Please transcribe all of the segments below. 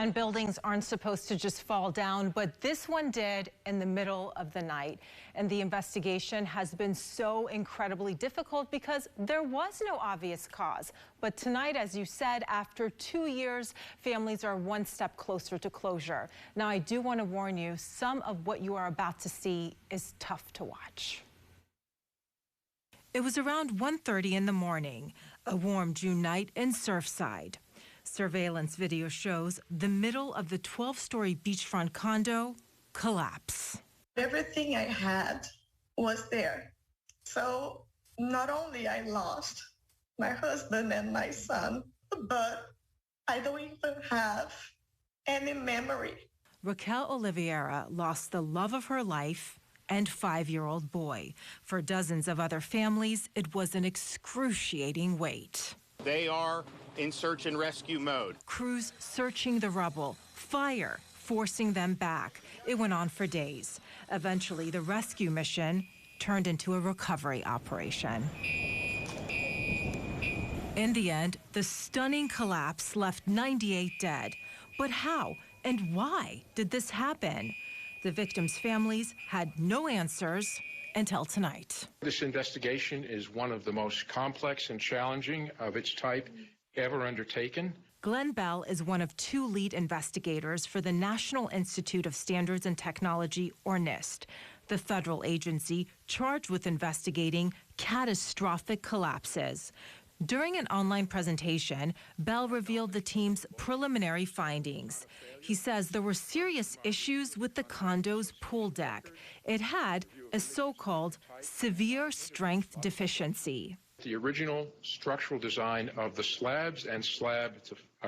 And buildings aren't supposed to just fall down, but this one did in the middle of the night. And the investigation has been so incredibly difficult because there was no obvious cause. But tonight, as you said, after 2 years, families are one step closer to closure. Now, I do want to warn you, some of what you are about to see is tough to watch. It was around 1:30 in the morning, a warm June night in Surfside. Surveillance video shows the middle of the 12-story beachfront condo collapse. Everything I had was there. So not only I lost my husband and my son, but I don't even have any memory. Raquel Oliveira lost the love of her life and 5-year-old boy. For dozens of other families, it was an excruciating wait. They are in search and rescue mode. Crews searching the rubble, fire forcing them back. It went on for days. Eventually, the rescue mission turned into a recovery operation. In the end, the stunning collapse left 98 dead. But how and why did this happen? The victims' families had no answers until tonight. This investigation is one of the most complex and challenging of its type ever undertaken. Glenn Bell is one of 2 lead investigators for the National Institute of Standards and Technology, or NIST, the federal agency charged with investigating catastrophic collapses. During an online presentation, Bell revealed the team's preliminary findings. He says there were serious issues with the condo's pool deck. It had a so-called severe strength deficiency. The original structural design of the slabs and slab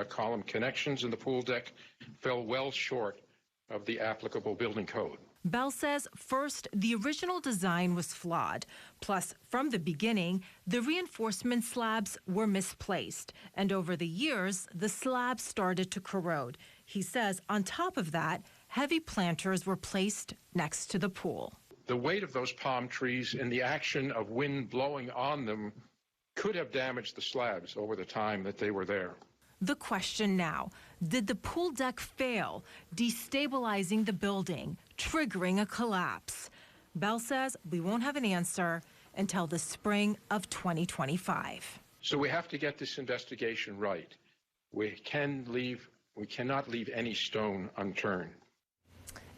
column connections in the pool deck fell well short of the applicable building code. Bell says, first, the original design was flawed. Plus, from the beginning, the reinforcement slabs were misplaced. And over the years, the slabs started to corrode. He says, on top of that, heavy planters were placed next to the pool. The weight of those palm trees and the action of wind blowing on them could have damaged the slabs over the time that they were there. The question now, did the pool deck fail, destabilizing the building, triggering a collapse? Bell says we won't have an answer until the spring of 2025. So we have to get this investigation right. We cannot leave any stone unturned.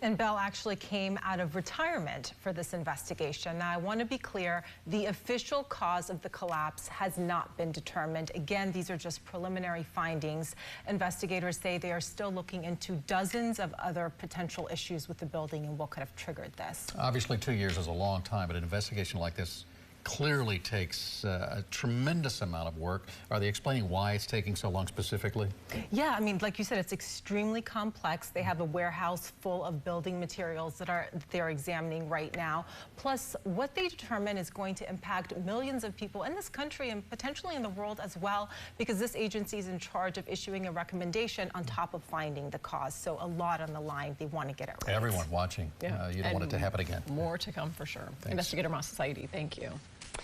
And Bell actually came out of retirement for this investigation. Now, I want to be clear, the official cause of the collapse has not been determined. Again, these are just preliminary findings. Investigators say they are still looking into dozens of other potential issues with the building and what could have triggered this. Obviously, 2 years is a long time, but an investigation like this clearly takes a tremendous amount of work. Are they explaining why it's taking so long specifically? Yeah, I mean, like you said, it's extremely complex. They have a warehouse full of building materials that they're examining right now. Plus, what they determine is going to impact millions of people in this country and potentially in the world as well, because this agency is in charge of issuing a recommendation on top of finding the cause. So a lot on the line. They want to get it right. Everyone watching. Yeah. You don't want it to happen again. More to come for sure. Thanks. Investigator Mahsa Saeidi, thank you.